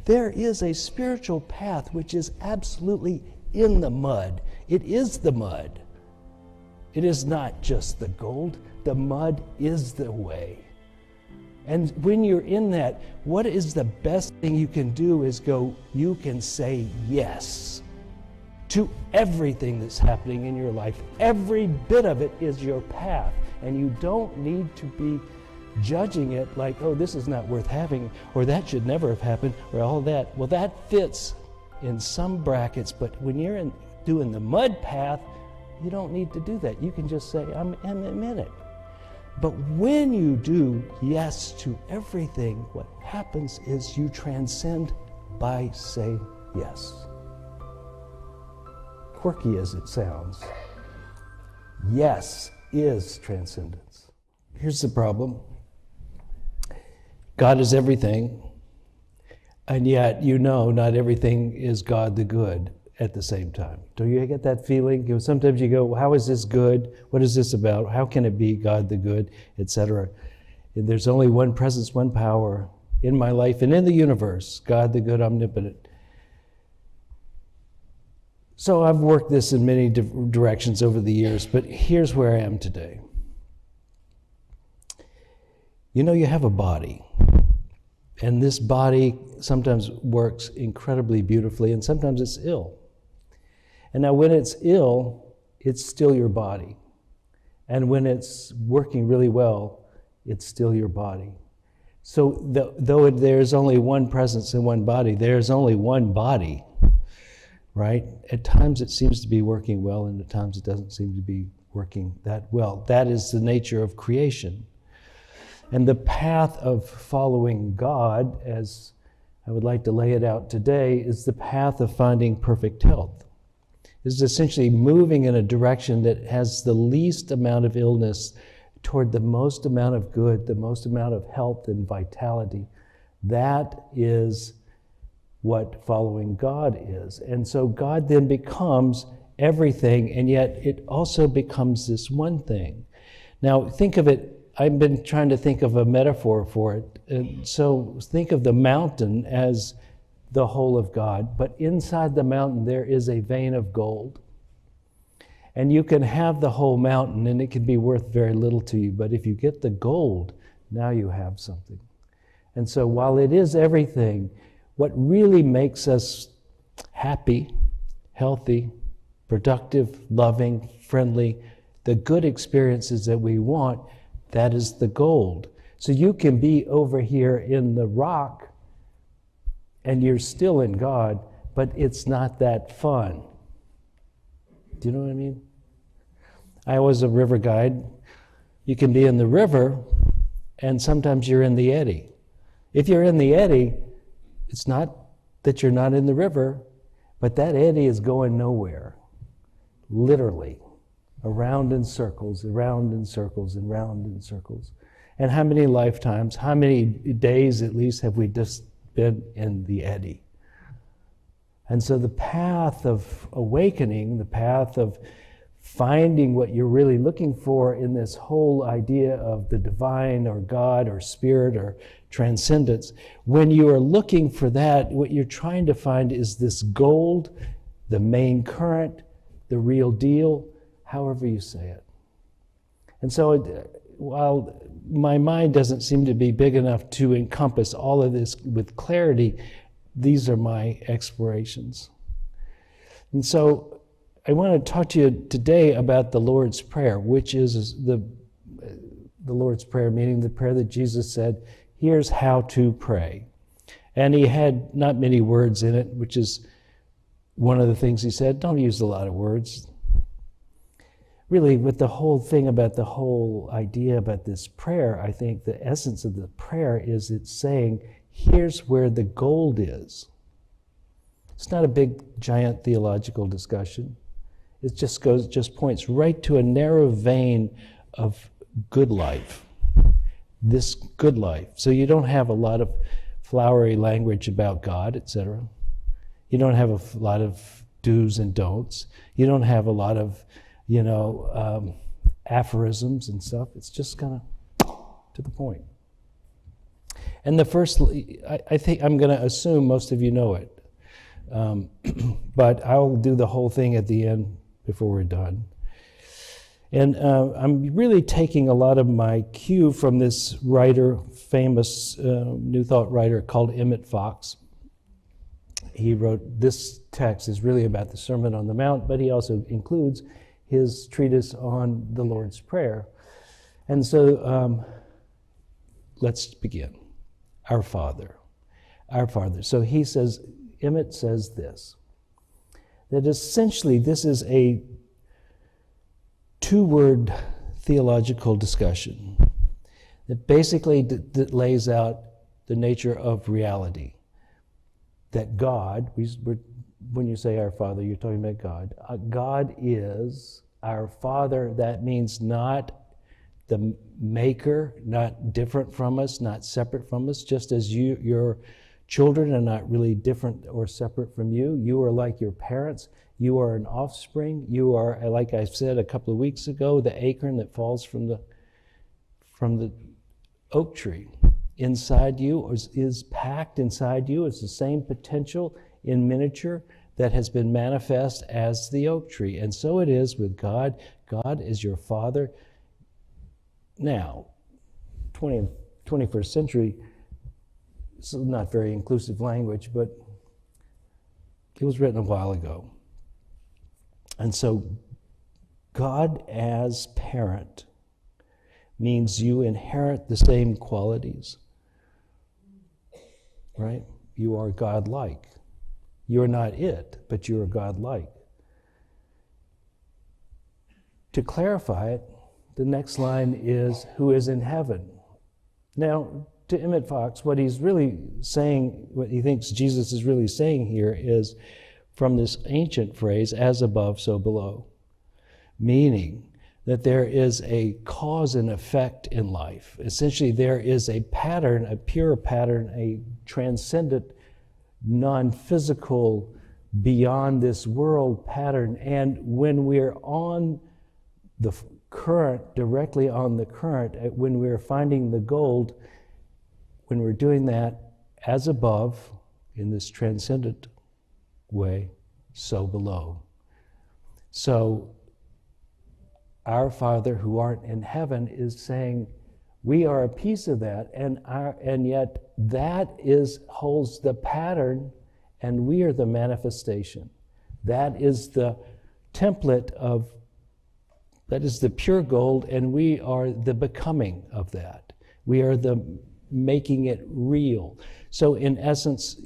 There is a spiritual path which is absolutely in the mud. It is the mud. It is not just the gold. The mud is the way. And when you're in that, what is the best thing you can do is you can say yes to everything that's happening in your life. Every bit of it is your path. And you don't need to be judging it like, oh, this is not worth having, or that should never have happened, or all that. Well, that fits in some brackets, but when you're doing the mud path, you don't need to do that. You can just say, I'm in it. But when you do yes to everything, what happens is you transcend by saying yes. Quirky as it sounds, yes is transcendence. Here's the problem. God is everything, and yet not everything is God the good at the same time. Do you get that feeling? Sometimes you go, well, how is this good? What is this about? How can it be God the good, etc.? There's only one presence, one power in my life and in the universe, God the good, omnipotent. So I've worked this in many directions over the years, but here's where I am today. You have a body, and this body sometimes works incredibly beautifully, and sometimes it's ill. And now when it's ill, it's still your body. And when it's working really well, it's still your body. So though there's only one presence in one body, there's only one body, right? At times it seems to be working well, and at times it doesn't seem to be working that well. That is the nature of creation. And the path of following God, as I would like to lay it out today, is the path of finding perfect health. It's essentially moving in a direction that has the least amount of illness toward the most amount of good, the most amount of health and vitality. That is what following God is. And so God then becomes everything, and yet it also becomes this one thing. Now think of it, I've been trying to think of a metaphor for it. And so think of the mountain as the whole of God, but inside the mountain there is a vein of gold. And you can have the whole mountain and it can be worth very little to you, but if you get the gold, now you have something. And so while it is everything, what really makes us happy, healthy, productive, loving, friendly, the good experiences that we want, that is the gold. So you can be over here in the rock and you're still in God, but it's not that fun. Do you know what I mean? I was a river guide. You can be in the river and sometimes you're in the eddy. If you're in the eddy, it's not that you're not in the river, but that eddy is going nowhere, literally. Around in circles, around in circles, and round in circles. And how many lifetimes, how many days at least have we just been in the eddy? And so the path of awakening, the path of finding what you're really looking for in this whole idea of the divine or God or spirit or transcendence, when you are looking for that, what you're trying to find is this gold, the main current, the real deal, however you say it. And so while my mind doesn't seem to be big enough to encompass all of this with clarity, these are my explorations. And so I want to talk to you today about the Lord's Prayer, which is the Lord's Prayer, meaning the prayer that Jesus said, here's how to pray. And he had not many words in it, which is one of the things he said, don't use a lot of words. Really, with the whole thing about the whole idea about this prayer, I think the essence of the prayer is it's saying, here's where the gold is. It's not a big, giant theological discussion. It just points right to a narrow vein of good life, this good life. So you don't have a lot of flowery language about God, etc. You don't have a lot of do's and don'ts. You don't have a lot of aphorisms and stuff. It's just kind of to the point. And the first, I think I'm going to assume most of you know it. But I'll do the whole thing at the end before we're done. And I'm really taking a lot of my cue from this writer, famous New Thought writer called Emitt Fox. He wrote, this text is really about the Sermon on the Mount, but he also includes his treatise on the Lord's Prayer. And so let's begin. Our Father. Our Father. So he says, Emitt says this, that essentially this is a two-word theological discussion that basically that lays out the nature of reality. That God, when you say our Father, you're talking about God. God is our Father. That means not the maker, not different from us, not separate from us, just as your children are not really different or separate from you. You are like your parents. You are an offspring. You are, like I said a couple of weeks ago, the acorn that falls from the oak tree. Inside you is packed inside you. It's the same potential in miniature that has been manifest as the oak tree. And so it is with God. God is your Father. Now, 21st century, it's not very inclusive language, but it was written a while ago. And so God as parent means you inherit the same qualities, right? You are God-like. You're not it, but you are God-like. To clarify it, the next line is, who is in heaven? Now, to Emitt Fox, what he's really saying, what he thinks Jesus is really saying here is from this ancient phrase, as above, so below, meaning that there is a cause and effect in life. Essentially, there is a pattern, a pure pattern, a transcendent, non-physical, beyond this world pattern. And when we're on the current, directly on the current, when we're finding the gold, when we're doing that as above, in this transcendent way, so below. So our Father who art in heaven is saying we are a piece of that, and yet that holds the pattern, and we are the manifestation. That is the template of, that is the pure gold, and we are the becoming of that. We are the making it real. So in essence,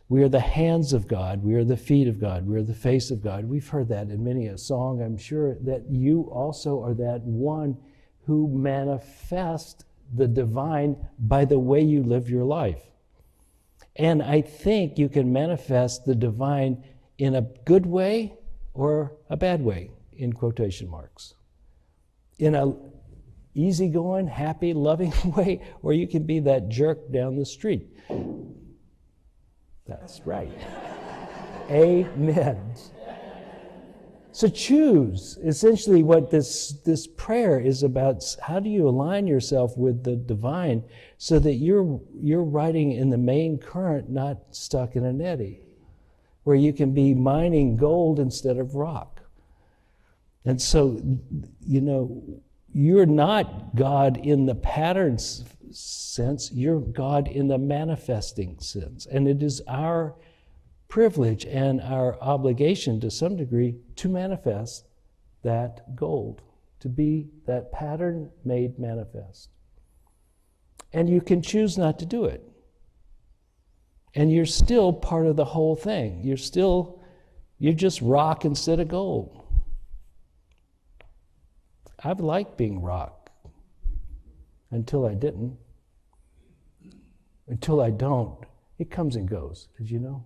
we are the hands of God, we are the feet of God, we are the face of God. We've heard that in many a song, I'm sure, that you also are that one who manifests the divine by the way you live your life. And I think you can manifest the divine in a good way or a bad way, in quotation marks. In a easygoing, happy, loving way, or you can be that jerk down the street. That's right. Amen. So choose. Essentially what this prayer is about, how do you align yourself with the divine so that you're riding in the main current, not stuck in an eddy, where you can be mining gold instead of rock. And so, you're not God in the patterns sense, you're God in the manifesting sense. And it is our privilege and our obligation to some degree to manifest that gold, to be that pattern made manifest. And you can choose not to do it. And you're still part of the whole thing. You're just rock instead of gold. I've liked being rock until I didn't. Until I don't. It comes and goes, as you know.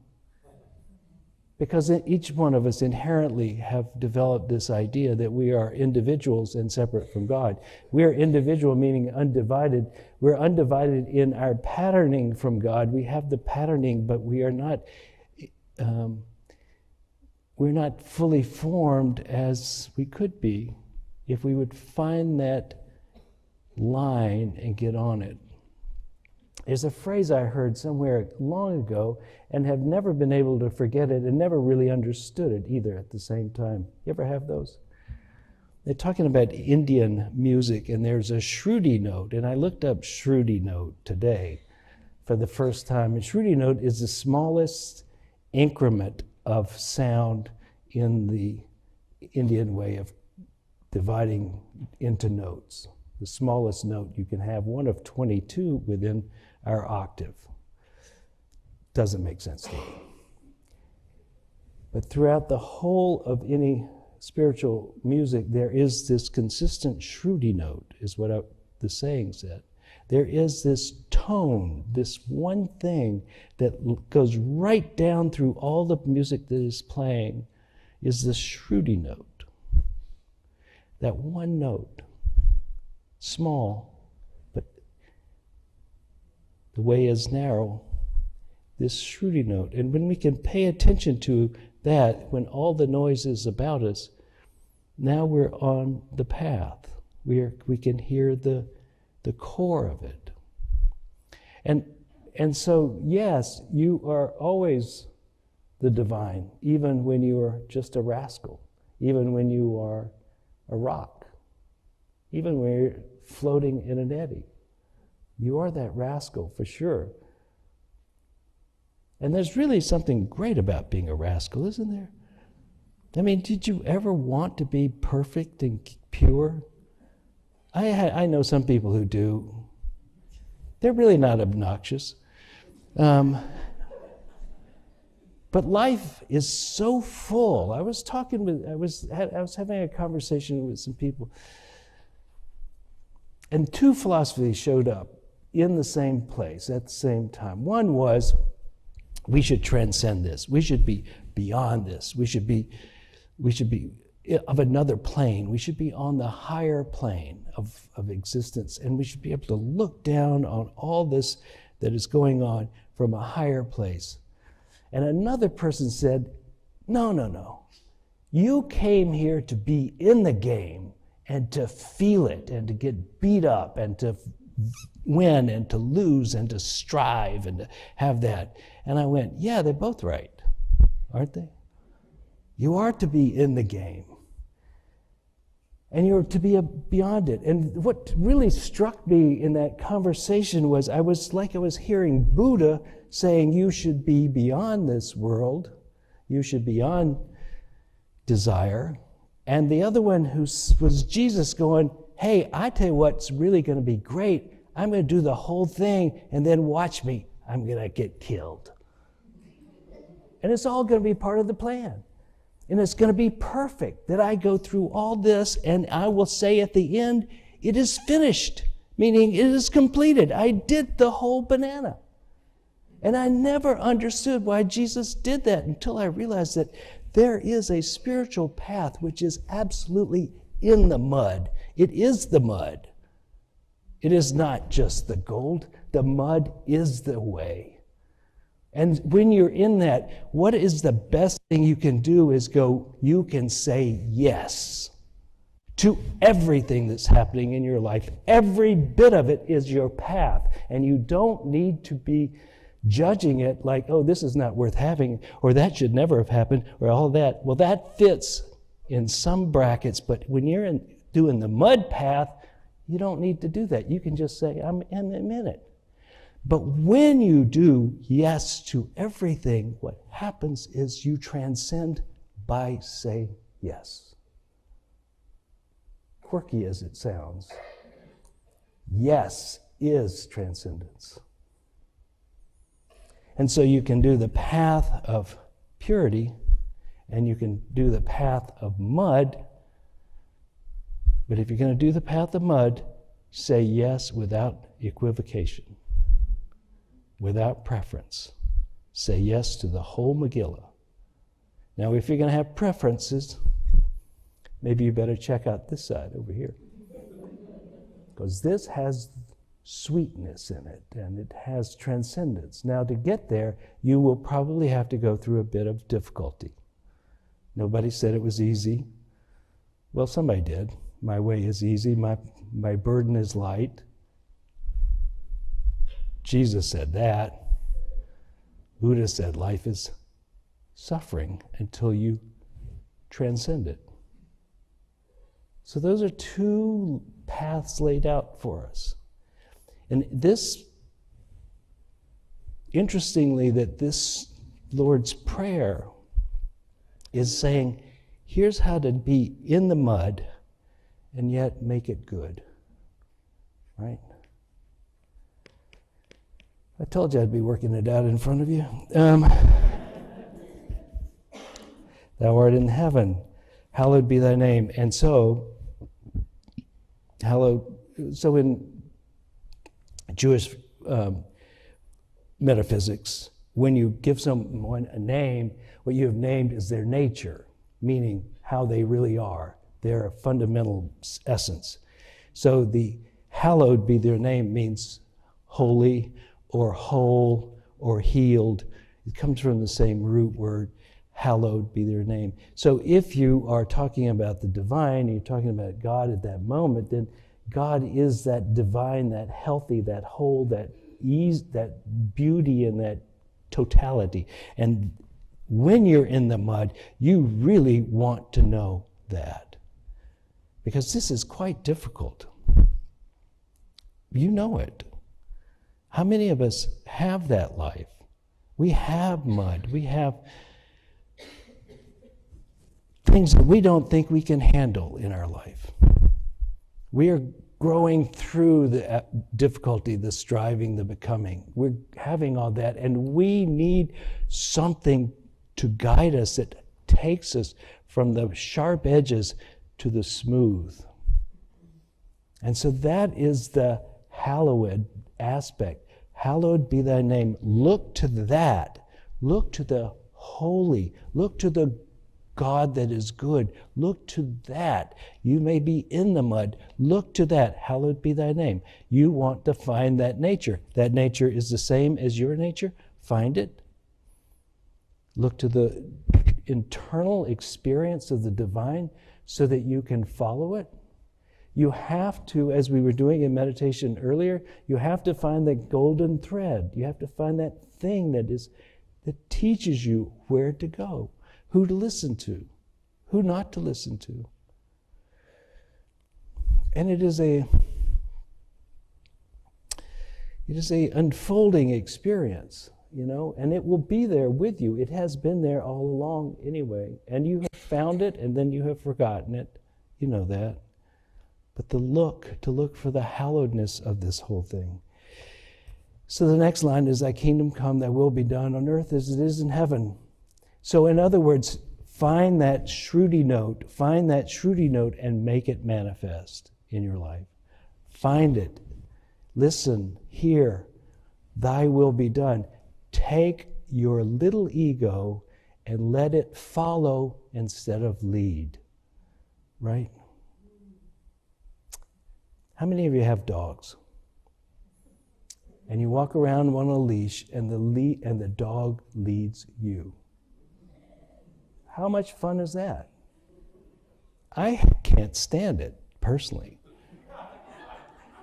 Because each one of us inherently have developed this idea that we are individuals and separate from God. We are individual, meaning undivided. We're undivided in our patterning from God. We have the patterning, but we are not fully formed as we could be if we would find that line and get on it. There's a phrase I heard somewhere long ago and have never been able to forget it and never really understood it either at the same time. You ever have those? They're talking about Indian music, and there's a Shruti note, and I looked up Shruti note today for the first time. And Shruti note is the smallest increment of sound in the Indian way of dividing into notes. The smallest note you can have, one of 22 within our octave. Doesn't make sense to me. But throughout the whole of any spiritual music, there is this consistent Shruti note, is what the saying said. There is this tone, this one thing that goes right down through all the music that is playing, is the Shruti note. That one note, small, but the way is narrow, this Shruti note. And when we can pay attention to that, when all the noise is about us, now we're on the path. We can hear the core of it. And so, yes, you are always the divine, even when you are just a rascal, even when you are a rock, even when you're floating in an eddy. You are that rascal for sure. And there's really something great about being a rascal, isn't there? I mean, did you ever want to be perfect and pure? I know some people who do. They're really not obnoxious. But life is so full. I was having a conversation with some people, and two philosophies showed up in the same place at the same time. One was, we should transcend this. We should be beyond this. We should be of another plane. We should be on the higher plane of existence, and we should be able to look down on all this that is going on from a higher place. And another person said, no. You came here to be in the game and to feel it and to get beat up and to win and to lose and to strive and to have that. And I went, yeah, they're both right, aren't they? You are to be in the game. And you're to be beyond it. And what really struck me in that conversation was I was hearing Buddha saying you should be beyond this world. You should be beyond desire. And the other one was Jesus going, hey, I tell you what's really going to be great. I'm going to do the whole thing, and then watch me. I'm going to get killed. And it's all going to be part of the plan. And it's going to be perfect that I go through all this, and I will say at the end, it is finished, meaning it is completed. I did the whole banana. And I never understood why Jesus did that until I realized that there is a spiritual path which is absolutely in the mud. It is the mud. It is not just the gold. The mud is the way. And when you're in that, what is the best thing you can do is you can say yes to everything that's happening in your life. Every bit of it is your path. And you don't need to be judging it like, oh, this is not worth having, or that should never have happened, or all that. Well, that fits in some brackets, but when you're doing the mud path, you don't need to do that. You can just say, I'm in it. But when you do yes to everything, what happens is you transcend by saying yes. Quirky as it sounds, yes is transcendence. And so you can do the path of purity, and you can do the path of mud. But if you're going to do the path of mud, say yes without equivocation. Without preference. Say yes to the whole Megillah. Now, if you're going to have preferences, maybe you better check out this side over here. Because this has sweetness in it, and it has transcendence. Now, to get there, you will probably have to go through a bit of difficulty. Nobody said it was easy. Well, somebody did. My way is easy. My burden is light. Jesus said that. Buddha said life is suffering until you transcend it. So those are two paths laid out for us. And this, interestingly, that this Lord's Prayer is saying, here's how to be in the mud and yet make it good. Right? I told you I'd be working it out in front of you. Thou art in heaven, hallowed be thy name. And so in Jewish metaphysics, when you give someone a name, what you have named is their nature, meaning how they really are, their fundamental essence. So the hallowed be their name means holy or whole or healed. It comes from the same root word, hallowed be their name. So if you are talking about the divine, you're talking about God at that moment, then God is that divine, that healthy, that whole, that ease, that beauty, and that totality. And when you're in the mud, you really want to know that. Because this is quite difficult. You know it. How many of us have that life? We have mud. We have things that we don't think we can handle in our life. We are growing through the difficulty, the striving, the becoming. We're having all that, and we need something to guide us that takes us from the sharp edges to the smooth. And so that is the hallowed aspect. Hallowed be thy name. Look to that. Look to the holy. Look to the God that is good. Look to that. You may be in the mud. Look to that. Hallowed be thy name. You want to find that nature. That nature is the same as your nature. Find it. Look to the internal experience of the divine so that you can follow it. You have to, as we were doing in meditation earlier, you have to find the golden thread. You have to find that thing that teaches you where to go, who to listen to, who not to listen to. And it is a unfolding experience, and it will be there with you. It has been there all along anyway. And you have found it, and then you have forgotten it. You know that. But to look for the hallowedness of this whole thing. So the next line is, thy kingdom come, thy will be done on earth as it is in heaven. So in other words, find that Shruti note and make it manifest in your life. Find it. Listen, hear, thy will be done. Take your little ego and let it follow instead of lead. Right? How many of you have dogs? And you walk around on a leash and the dog leads you. How much fun is that? I can't stand it, personally.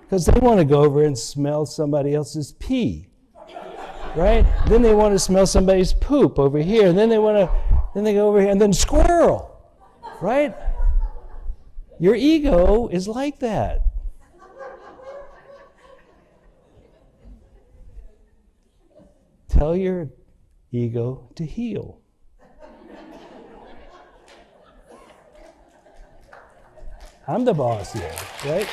Because they want to go over and smell somebody else's pee. Right? Then they want to smell somebody's poop over here. And then they go over here and then squirrel. Right? Your ego is like that. Tell your ego to heal. I'm the boss here, right?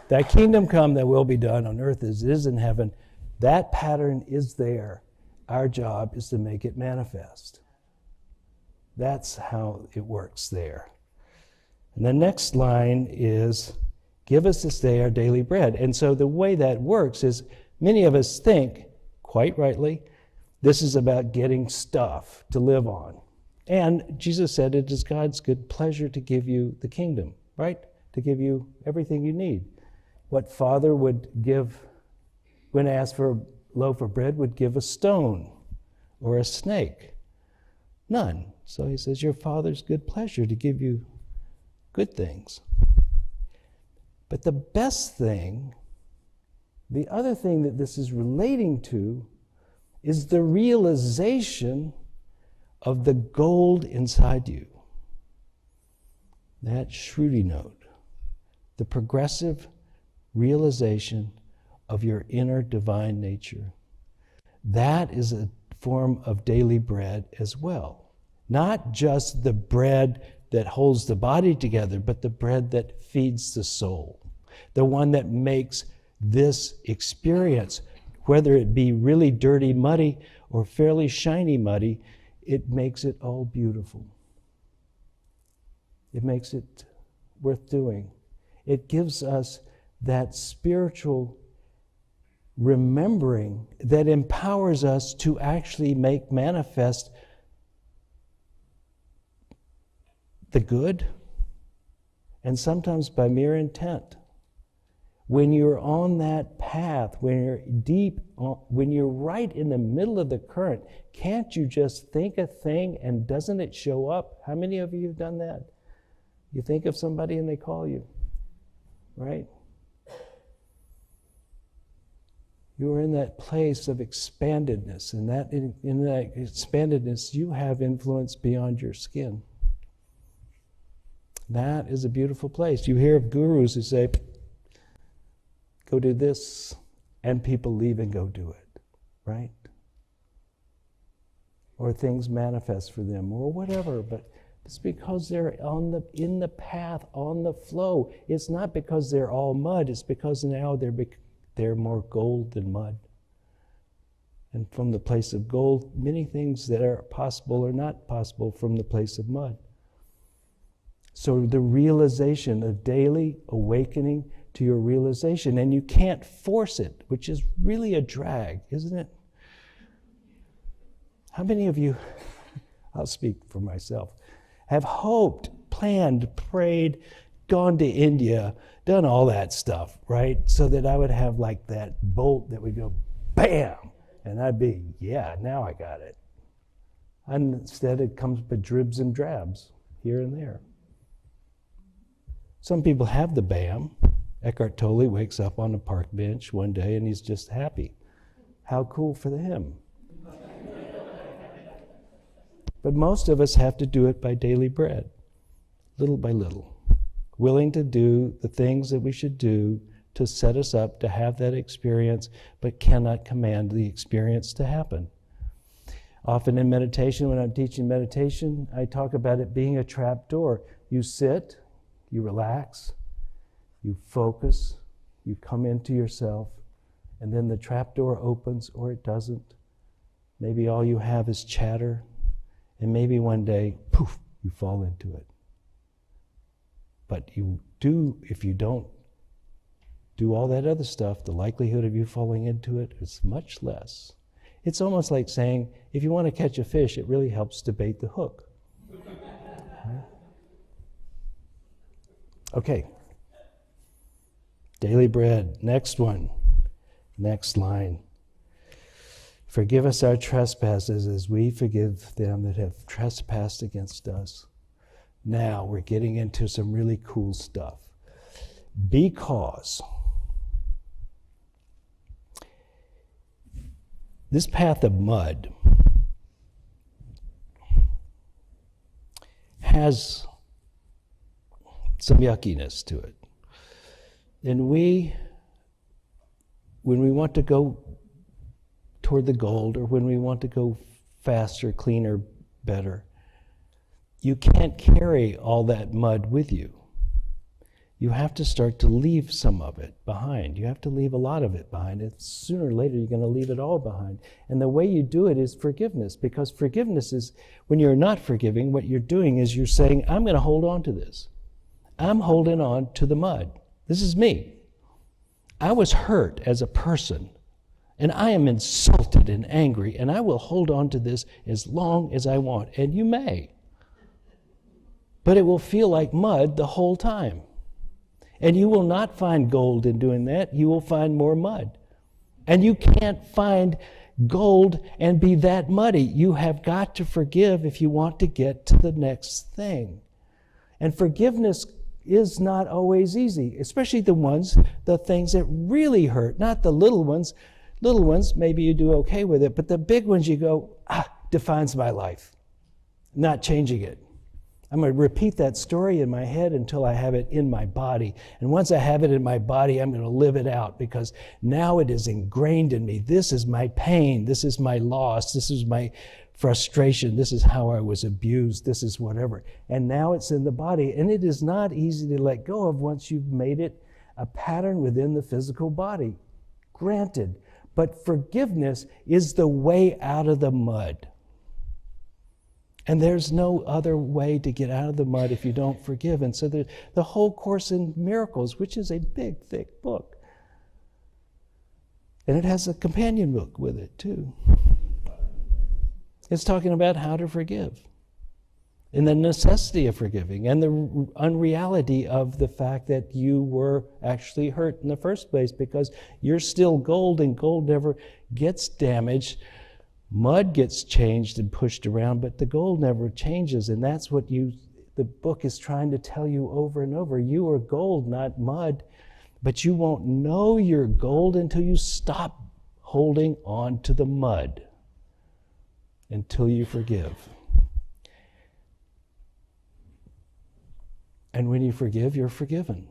Thy kingdom come, thy will be done on earth as it is in heaven. That pattern is there. Our job is to make it manifest. That's how it works there. And the next line is, give us this day our daily bread. And so the way that works is, many of us think, quite rightly, this is about getting stuff to live on. And Jesus said it is God's good pleasure to give you the kingdom, right? To give you everything you need. What father would give, when asked for a loaf of bread, would give a stone or a snake? None. So he says, your father's good pleasure to give you good things. But the best thing, the other thing that this is relating to, is the realization of the gold inside you. That Shruti note, the progressive realization of your inner divine nature. That is a form of daily bread as well. Not just the bread that holds the body together, but the bread that feeds the soul. The one that makes this experience, whether it be really dirty, muddy, or fairly shiny muddy, it makes it all beautiful. It makes it worth doing. It gives us that spiritual remembering that empowers us to actually make manifest the good, and sometimes by mere intent. When you're on that path, when you're deep, when you're right in the middle of the current, can't you just think a thing and doesn't it show up? How many of you have done that? You think of somebody and they call you, right? You're in that place of expandedness, and that in that expandedness you have influence beyond your skin. That is a beautiful place. You hear of gurus who say, go do this, and people leave and go do it, right? Or things manifest for them, or whatever, but it's because they're in the path, on the flow. It's not because they're all mud, it's because now they're more gold than mud. And from the place of gold, many things that are possible are not possible from the place of mud. So the realization of daily awakening to your realization, and you can't force it, which is really a drag, isn't it? How many of you, I'll speak for myself, have hoped, planned, prayed, gone to India, done all that stuff, right? So that I would have like that bolt that would go bam, and I'd be, yeah, now I got it. And instead it comes by dribs and drabs here and there. Some people have the bam. Eckhart Tolle wakes up on a park bench one day and he's just happy. How cool for him. But most of us have to do it by daily bread, little by little, willing to do the things that we should do to set us up to have that experience, but cannot command the experience to happen. Often in meditation, when I'm teaching meditation, I talk about it being a trap door. You sit, you relax, you focus, you come into yourself, and then the trap door opens or it doesn't. Maybe all you have is chatter, and maybe one day, poof, you fall into it. But you do, if you don't do all that other stuff, the likelihood of you falling into it is much less. It's almost like saying, if you want to catch a fish, it really helps to bait the hook. Right? Okay. Daily bread, next one, next line. Forgive us our trespasses as we forgive them that have trespassed against us. Now we're getting into some really cool stuff. Because this path of mud has some yuckiness to it. And when we want to go toward the gold, or when we want to go faster, cleaner, better, you can't carry all that mud with you. You have to start to leave some of it behind. You have to leave a lot of it behind. It's sooner or later you're going to leave it all behind. And the way you do it is forgiveness, because forgiveness is, when you're not forgiving, what you're doing is you're saying, I'm going to hold on to this. I'm holding on to the mud. This is me. I was hurt as a person, and I am insulted and angry, and I will hold on to this as long as I want, and you may. But it will feel like mud the whole time. And you will not find gold in doing that. You will find more mud. And you can't find gold and be that muddy. You have got to forgive if you want to get to the next thing. And forgiveness is not always easy, especially the things that really hurt, not the little ones. Little ones, maybe you do okay with it, but the big ones you go, defines my life. Not changing it. I'm going to repeat that story in my head until I have it in my body. And once I have it in my body, I'm going to live it out because now it is ingrained in me. This is my pain. This is my loss. This is my frustration. This is how I was abused. This is whatever. And now it's in the body. And it is not easy to let go of once you've made it a pattern within the physical body. Granted. But forgiveness is the way out of the mud. And there's no other way to get out of the mud if you don't forgive. And so the whole Course in Miracles, which is a big, thick book, and it has a companion book with it too. It's talking about how to forgive and the necessity of forgiving and the unreality of the fact that you were actually hurt in the first place because you're still gold and gold never gets damaged. Mud gets changed and pushed around, but the gold never changes, and that's what the book is trying to tell you over and over. You are gold, not mud, but you won't know you're gold until you stop holding on to the mud, until you forgive. And when you forgive, you're forgiven.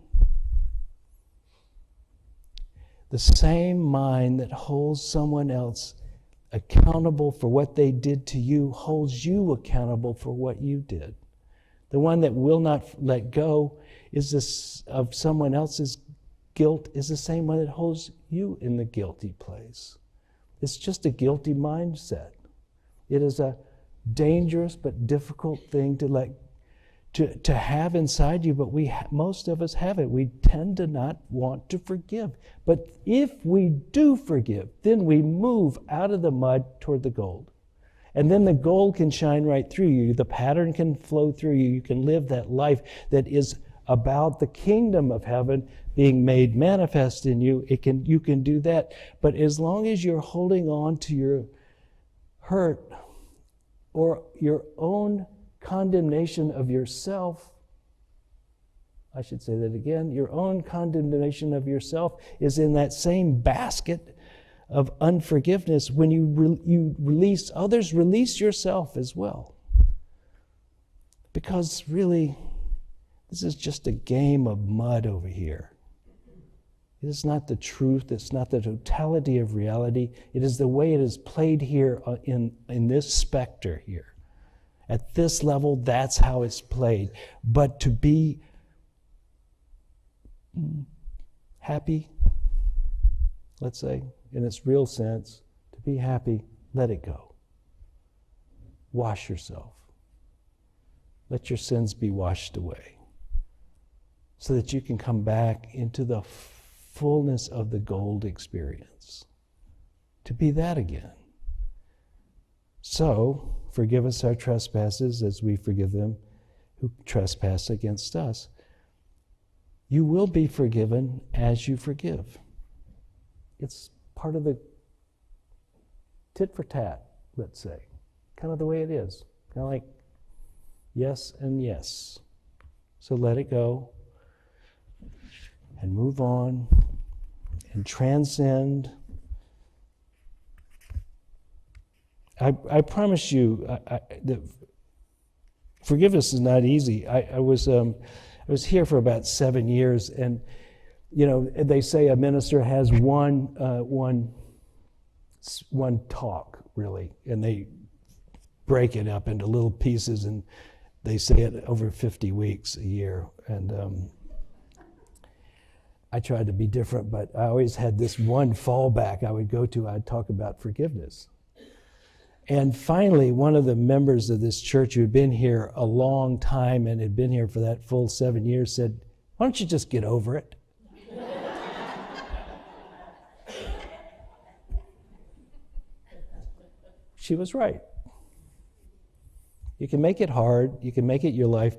The same mind that holds someone else accountable for what they did to you holds you accountable for what you did. The one that will not let go of someone else's guilt is the same one that holds you in the guilty place. It's just a guilty mindset. It is a dangerous but difficult thing to have inside you, but most of us have it. We tend to not want to forgive. But if we do forgive, then we move out of the mud toward the gold. And then the gold can shine right through you. The pattern can flow through you. You can live that life that is about the kingdom of heaven being made manifest in you. You can do that. But as long as you're holding on to your hurt or your own condemnation of yourself, I should say that again, your own condemnation of yourself is in that same basket of unforgiveness. When you release others, release yourself as well. Because really, this is just a game of mud over here. It is not the truth. It's not the totality of reality. It is the way it is played here in this specter here. At this level, that's how it's played. But to be happy, let's say, in its real sense, to be happy, let it go. Wash yourself. Let your sins be washed away so that you can come back into the fullness of the gold experience. To be that again. So, forgive us our trespasses as we forgive them who trespass against us. You will be forgiven as you forgive. It's part of the tit for tat, let's say. Kind of the way it is. Kind of like yes and yes. So let it go and move on and transcend. I promise you, that forgiveness is not easy. I was here for about 7 years, and they say a minister has one talk really, and they break it up into little pieces, and they say it over 50 weeks a year. And I tried to be different, but I always had this one fallback I would go to. I'd talk about forgiveness. And finally, one of the members of this church who had been here a long time and had been here for that full 7 years said, "Why don't you just get over it?" She was right. You can make it hard, you can make it your life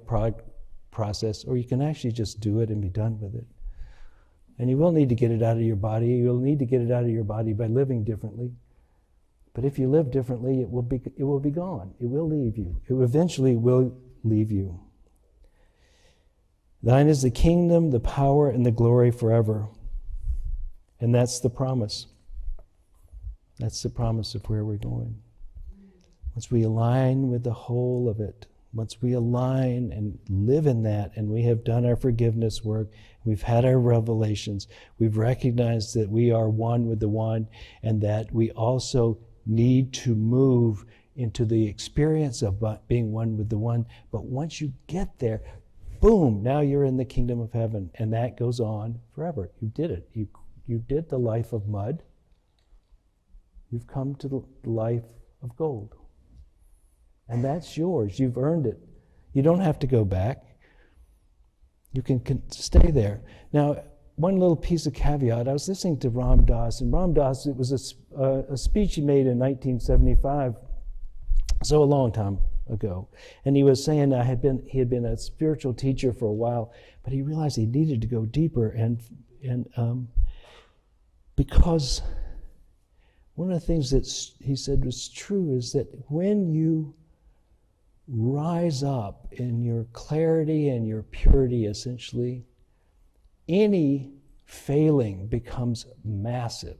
process, or you can actually just do it and be done with it. And you will need to get it out of your body. You'll need to get it out of your body by living differently. But if you live differently, it will be gone. It will leave you. It eventually will leave you. Thine is the kingdom, the power, and the glory forever. And that's the promise. That's the promise of where we're going. Once we align with the whole of it, once we align and live in that, and we have done our forgiveness work, we've had our revelations, we've recognized that we are one with the one, and that we also need to move into the experience of being one with the one. But once you get there, boom, now you're in the kingdom of heaven, and that goes on forever. You did it. You did the life of mud. You've come to the life of gold. And that's yours. You've earned it. You don't have to go back. You can stay there. Now, one little piece of caveat. I was listening to Ram Dass, and Ram Dass, it was a speech he made in 1975, so a long time ago. And he was saying he had been a spiritual teacher for a while, but he realized he needed to go deeper, and because one of the things that he said was true is that when you rise up in your clarity and your purity, essentially, any failing becomes massive.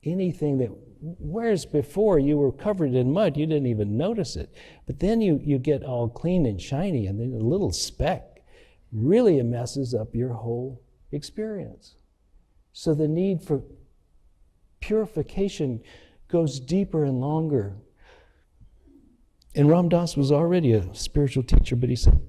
Anything that, whereas before you were covered in mud, you didn't even notice it. But then you get all clean and shiny, and then a little speck really messes up your whole experience. So the need for purification goes deeper and longer. And Ram Dass was already a spiritual teacher, but he said,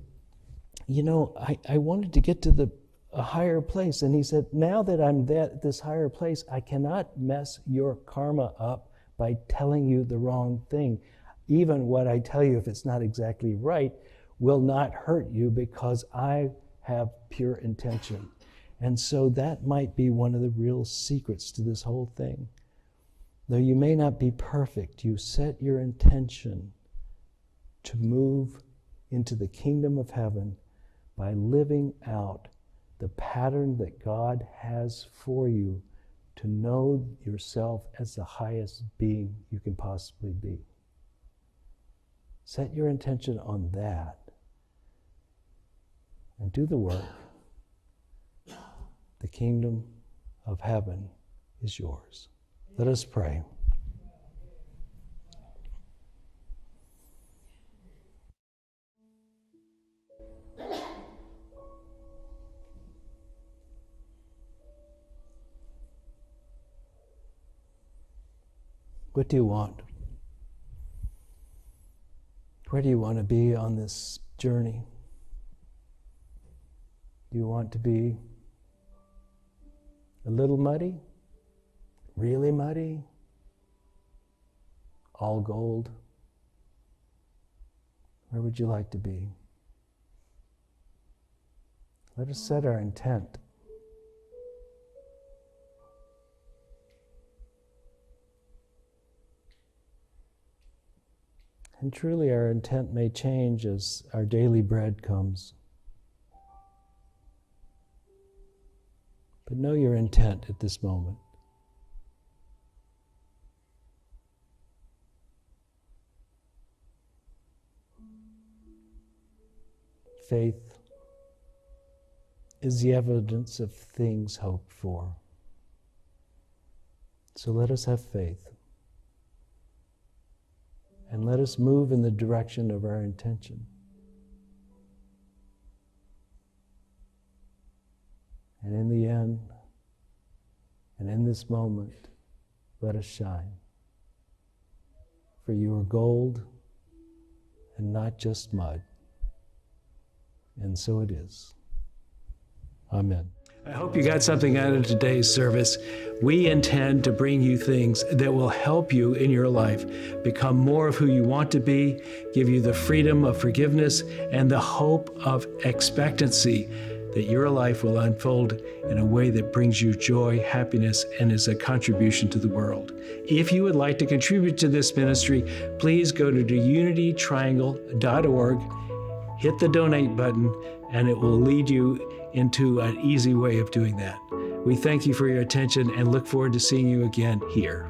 I wanted to get to a higher place. And he said, now that I'm at this higher place, I cannot mess your karma up by telling you the wrong thing. Even what I tell you, if it's not exactly right, will not hurt you because I have pure intention. And so that might be one of the real secrets to this whole thing. Though you may not be perfect, you set your intention to move into the kingdom of heaven by living out the pattern that God has for you to know yourself as the highest being you can possibly be. Set your intention on that and do the work. The kingdom of heaven is yours. Let us pray. What do you want? Where do you want to be on this journey? Do you want to be a little muddy? Really muddy? All gold? Where would you like to be? Let us set our intent. And truly our intent may change as our daily bread comes. But know your intent at this moment. Faith is the evidence of things hoped for. So let us have faith. And let us move in the direction of our intention. And in the end, and in this moment, let us shine. For you are gold and not just mud. And so it is. Amen. I hope you got something out of today's service. We intend to bring you things that will help you in your life become more of who you want to be, give you the freedom of forgiveness and the hope of expectancy that your life will unfold in a way that brings you joy, happiness, and is a contribution to the world. If you would like to contribute to this ministry, please go to unitytriangle.org, hit the donate button, and it will lead you into an easy way of doing that. We thank you for your attention and look forward to seeing you again here.